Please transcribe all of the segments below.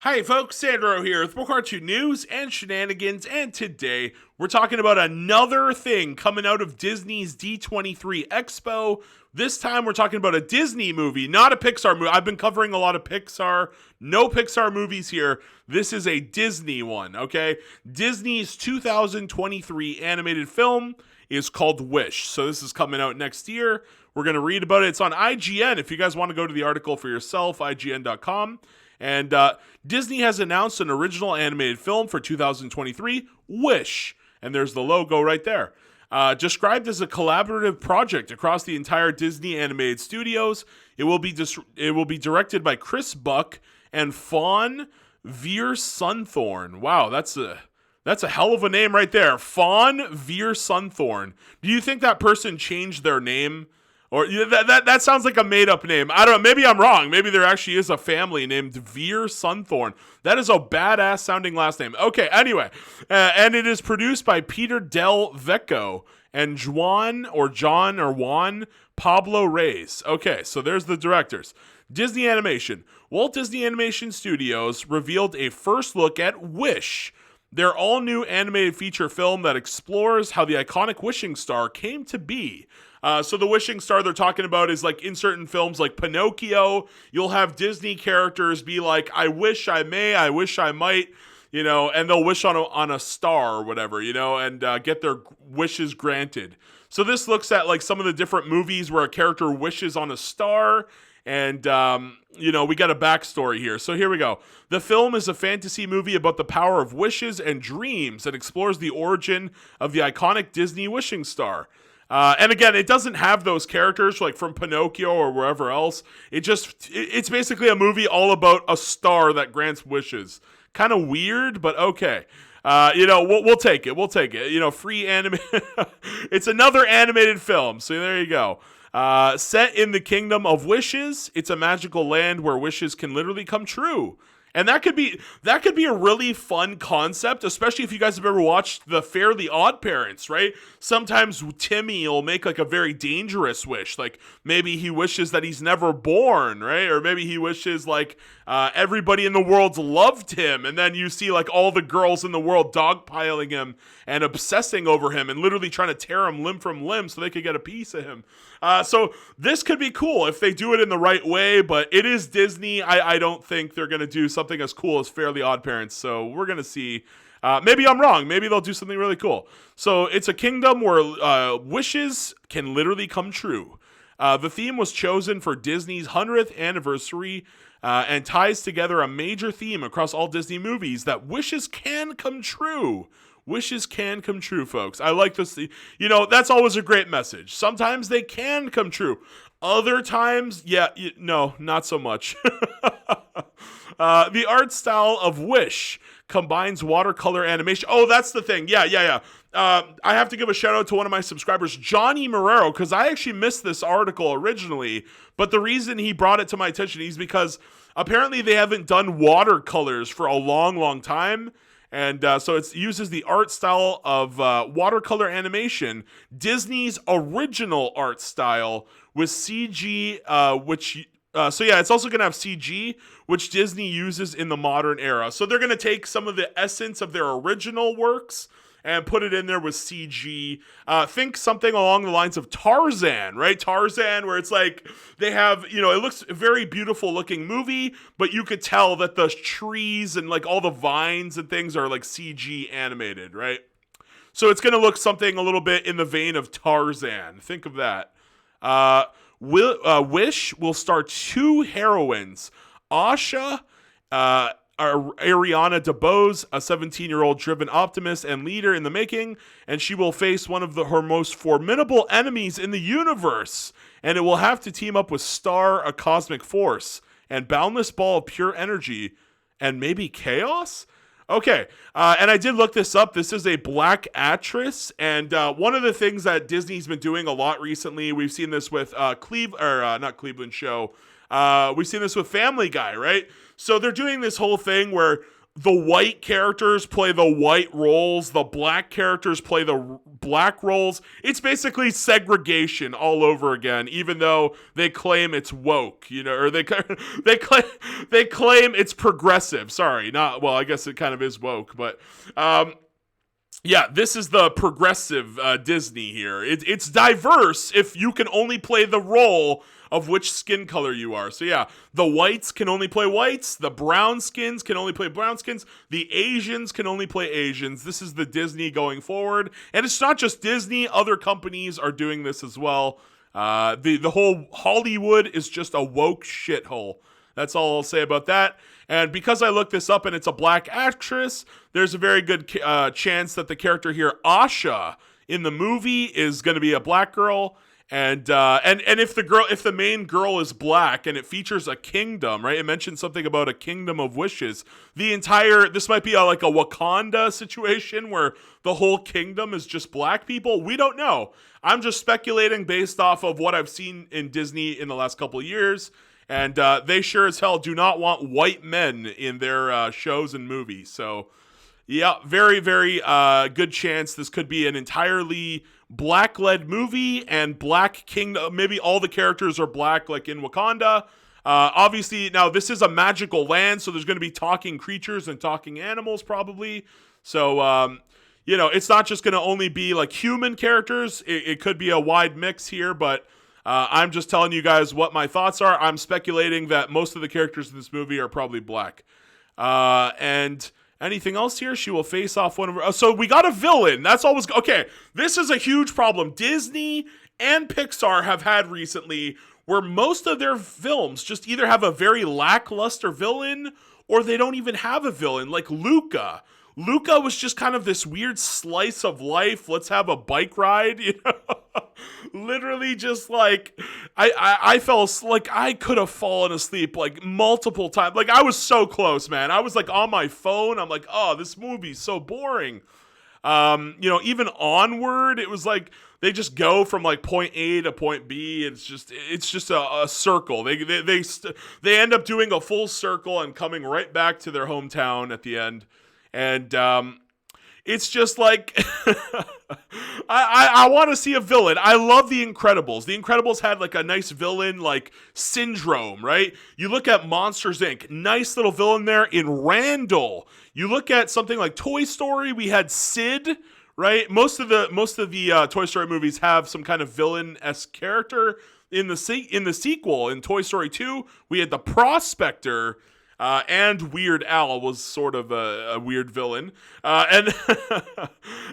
Hi folks, Sandro here with more cartoon news and shenanigans, and today we're talking about another thing coming out of Disney's D23 Expo. This time we're talking about a Disney movie, not a Pixar movie. I've been covering a lot of Pixar, no Pixar movies here. This is a Disney one, okay? Disney's 2023 animated film is called Wish. So this is coming out next year. We're going to read about it. It's on IGN. If you guys want to go to the article for yourself, IGN.com. And Disney has announced an original animated film for 2023, Wish. And there's the logo right there. Described as a collaborative project across the entire Disney animated studios, it will be directed by Chris Buck and Fawn Veer Sunthorn. Wow, that's a hell of a name right there. Fawn Veer Sunthorn. Do you think that person changed their name? Or that sounds like a made-up name. I don't know. Maybe I'm wrong. Maybe there actually is a family named Veer Sunthorn. That is a badass-sounding last name. Okay, anyway. And it is produced by Peter Del Vecchio and Juan Pablo Reyes. Okay, so there's the directors. Disney Animation. Walt Disney Animation Studios revealed a first look at Wish, their all-new animated feature film that explores how the iconic wishing star came to be. So the wishing star they're talking about is like in certain films like Pinocchio, you'll have Disney characters be like, I wish I may, I wish I might, and they'll wish on a star or whatever, and get their wishes granted. So this looks at like some of the different movies where a character wishes on a star. And, we got a backstory here. So here we go. The film is a fantasy movie about the power of wishes and dreams that explores the origin of the iconic Disney wishing star. And again, it doesn't have those characters like from Pinocchio or wherever else. It's basically a movie all about a star that grants wishes. Kind of weird, but okay. We'll take it. We'll take it. Free anime. It's another animated film. So there you go. Set in the Kingdom of Wishes, it's a magical land where wishes can literally come true. And that could be a really fun concept, especially if you guys have ever watched the Fairly Odd Parents, right? Sometimes Timmy will make like a very dangerous wish, like maybe he wishes that he's never born, right? Or maybe he wishes like everybody in the world loved him, and then you see like all the girls in the world dogpiling him and obsessing over him and literally trying to tear him limb from limb so they could get a piece of him. So this could be cool if they do it in the right way, but it is Disney. I don't think they're going to do something as cool as Fairly Odd Parents, so we're going to see. Maybe I'm wrong. Maybe they'll do something really cool. So it's a kingdom where wishes can literally come true. The theme was chosen for Disney's 100th anniversary and ties together a major theme across all Disney movies that wishes can come true. Wishes can come true, folks. I like this. That's always a great message. Sometimes they can come true. Other times, no, not so much. The art style of Wish combines watercolor animation. Oh, that's the thing. Yeah. I have to give a shout out to one of my subscribers, Johnny Marrero, because I actually missed this article originally. But the reason he brought it to my attention is because apparently they haven't done watercolors for a long, long time. And so it uses the art style of watercolor animation, Disney's original art style with CG, it's also going to have CG, which Disney uses in the modern era. So they're going to take some of the essence of their original works and put it in there with CG. Think something along the lines of Tarzan, right? Tarzan, where it's like they have, it looks a very beautiful looking movie, but you could tell that the trees and like all the vines and things are like CG animated, right? So it's going to look something a little bit in the vein of Tarzan. Think of that. Wish will star two heroines, Asha, Ariana DeBose, a 17-year-old driven optimist and leader in the making, and she will face one of her most formidable enemies in the universe, and it will have to team up with Star, a cosmic force, and Boundless Ball of pure energy, and maybe chaos? Okay, and I did look this up. This is a black actress, and one of the things that Disney's been doing a lot recently, we've seen this with not Cleveland Show, we've seen this with Family Guy, right? So they're doing this whole thing where the white characters play the white roles, the black characters play the black roles. It's basically segregation all over again, even though they claim it's woke, or they claim it's progressive. Sorry, not well. I guess it kind of is woke, but yeah, this is the progressive Disney here. It's diverse if you can only play the role of which skin color you are. So yeah, the whites can only play whites, the brown skins can only play brown skins, the Asians can only play Asians. This is the Disney going forward. And it's not just Disney, other companies are doing this as well. The whole Hollywood is just a woke shithole. That's all I'll say about that. And because I looked this up and it's a black actress, there's a very good chance that the character here, Asha, in the movie is going to be a black girl. And if the main girl is black and it features a kingdom, right? It mentioned something about a kingdom of wishes. This might be like a Wakanda situation where the whole kingdom is just black people. We don't know. I'm just speculating based off of what I've seen in Disney in the last couple of years. And they sure as hell do not want white men in their shows and movies. So yeah, very, very good chance this could be an entirely black-led movie and black kingdom. Maybe all the characters are black, like in Wakanda. Obviously, now this is a magical land, so there's going to be talking creatures and talking animals probably. So, it's not just going to only be like human characters. It could be a wide mix here, but I'm just telling you guys what my thoughts are. I'm speculating that most of the characters in this movie are probably black. And anything else here? She will face off one of her. So we got a villain. That's always okay. This is a huge problem Disney and Pixar have had recently, where most of their films just either have a very lackluster villain or they don't even have a villain. Like Luca. Luca was just kind of this weird slice of life. Let's have a bike ride, Literally just like I fell like I could have fallen asleep like multiple times. Like I was so close, man. I was like on my phone. I'm like, oh, this movie's so boring. Even Onward, it was like they just go from like point A to point B. It's just a circle. They end up doing a full circle and coming right back to their hometown at the end. And it's just like I want to see a villain. I love The Incredibles. The Incredibles had like a nice villain like Syndrome, right? You look at Monsters Inc. Nice little villain there in Randall. You look at something like Toy Story. We had Sid, right? Most of the Toy Story movies have some kind of villain-esque character. In the sequel, in Toy Story 2, we had the Prospector. And Weird Al was sort of a weird villain. And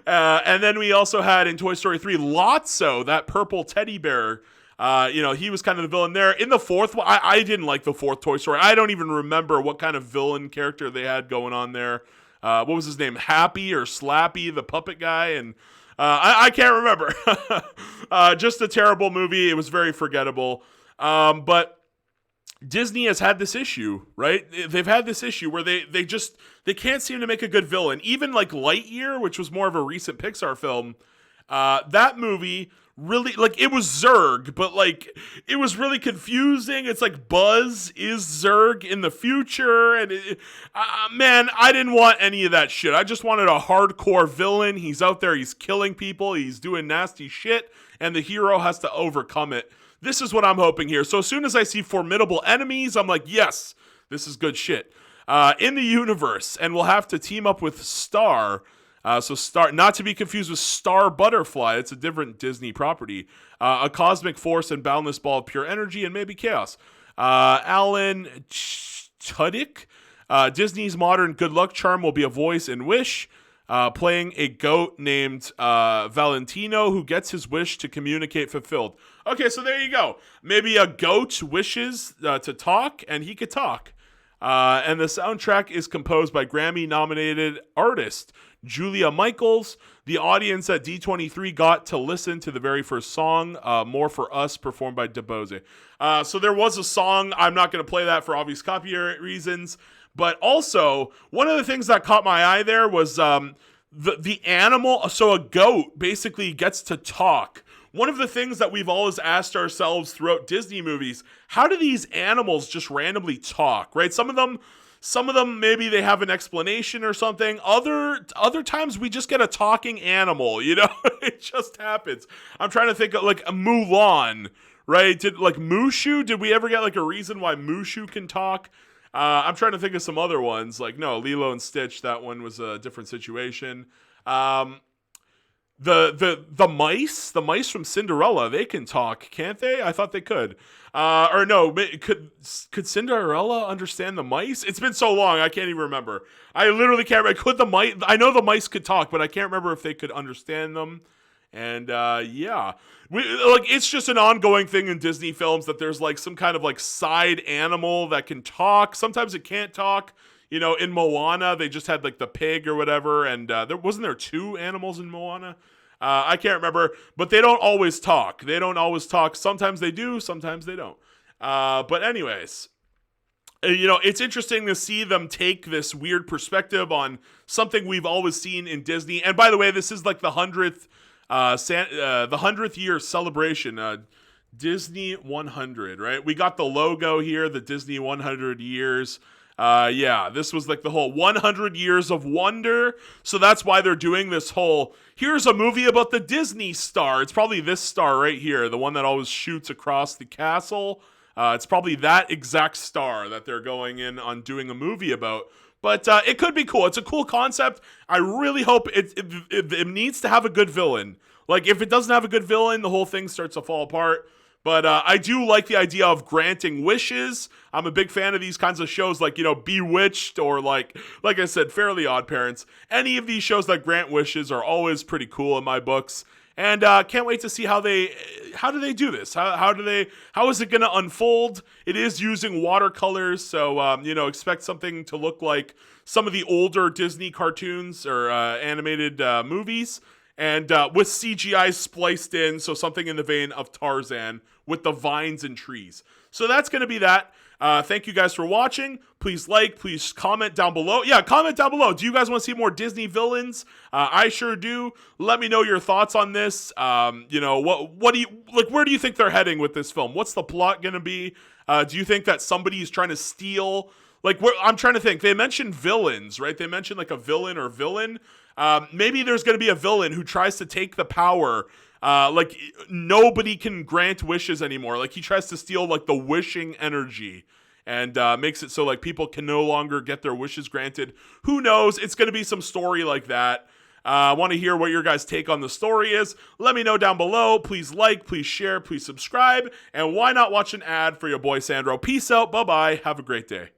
then we also had in Toy Story 3, Lotso, that purple teddy bear. He was kind of the villain there. In the fourth one, I didn't like the fourth Toy Story. I don't even remember what kind of villain character they had going on there. What was his name? Happy or Slappy, the puppet guy? And I can't remember. Just a terrible movie. It was very forgettable. But Disney has had this issue, right? They've had this issue where they can't seem to make a good villain. Even like Lightyear, which was more of a recent Pixar film, that movie really, like, it was Zurg, but like it was really confusing. It's like Buzz is Zurg in the future, and man, I didn't want any of that shit. I just wanted a hardcore villain. He's out there, he's killing people, he's doing nasty shit, and the hero has to overcome it. This is what I'm hoping here. So as soon as I see formidable enemies, I'm like, yes, this is good shit. In the universe, and we'll have to team up with Star. So Star, not to be confused with Star Butterfly. It's a different Disney property. A cosmic force and boundless ball of pure energy and maybe chaos. Alan Tudyk. Disney's modern good luck charm will be a voice in Wish. Playing a goat named Valentino who gets his wish to communicate fulfilled. Okay, so there you go. Maybe a goat wishes to talk, and he could talk. And the soundtrack is composed by Grammy-nominated artist Julia Michaels. The audience at D23 got to listen to the very first song, More For Us, performed by DeBose. So there was a song. I'm not going to play that for obvious copyright reasons. But also, one of the things that caught my eye there was the animal. So a goat basically gets to talk. One of the things that we've always asked ourselves throughout Disney movies, how do these animals just randomly talk, right? Some of them, Some of them, maybe they have an explanation or something. Other times we just get a talking animal, It just happens. I'm trying to think of like a Mulan, right? Did like Mushu, did we ever get like a reason why Mushu can talk? I'm trying to think of some other ones. Like, no, Lilo and Stitch, that one was a different situation. The mice from Cinderella, they can talk, can't they? I thought they could. Or no, could Cinderella understand the mice? It's been so long, I can't even remember. I literally can't remember. Could the mice? I know the mice could talk, but I can't remember if they could understand them. And yeah, it's just an ongoing thing in Disney films that there's like some kind of like side animal that can talk. Sometimes it can't talk. In Moana, they just had like the pig or whatever, and there two animals in Moana. I can't remember, but they don't always talk. Sometimes they do, sometimes they don't. But anyways, it's interesting to see them take this weird perspective on something we've always seen in Disney. And by the way, this is like the 100th year celebration. Disney 100, right? We got the logo here, the Disney 100 years. Yeah, this was like the whole 100 years of wonder. So that's why they're doing this whole, here's a movie about the Disney star. It's probably this star right here, the one that always shoots across the castle. It's probably that exact star that they're going in on doing a movie about. But it could be cool. It's a cool concept. I really hope it needs to have a good villain. Like, if it doesn't have a good villain, the whole thing starts to fall apart. But I do like the idea of granting wishes. I'm a big fan of these kinds of shows like, Bewitched or like I said, Fairly Odd Parents. Any of these shows that grant wishes are always pretty cool in my books. And can't wait to see how do they do this? How is it going to unfold? It is using watercolors, so expect something to look like some of the older Disney cartoons or animated movies. And with CGI spliced in, so something in the vein of Tarzan with the vines and trees. So that's going to be that. Thank you guys for watching. Please please comment down below. Yeah, comment down below. Do you guys want to see more Disney villains? I sure do. Let me know your thoughts on this. What do you like? Where do you think they're heading with this film? What's the plot going to be? Do you think that somebody is trying to steal? I'm trying to think. They mentioned villains, right? They mentioned like a villain or villain. Maybe there's going to be a villain who tries to take the power. Like nobody can grant wishes anymore. Like he tries to steal like the wishing energy and makes it so like people can no longer get their wishes granted. Who knows? It's going to be some story like that. I want to hear what your guys' take on the story is. Let me know down below. Please please share, please subscribe. And why not watch an ad for your boy Sandro? Peace out. Bye-bye. Have a great day.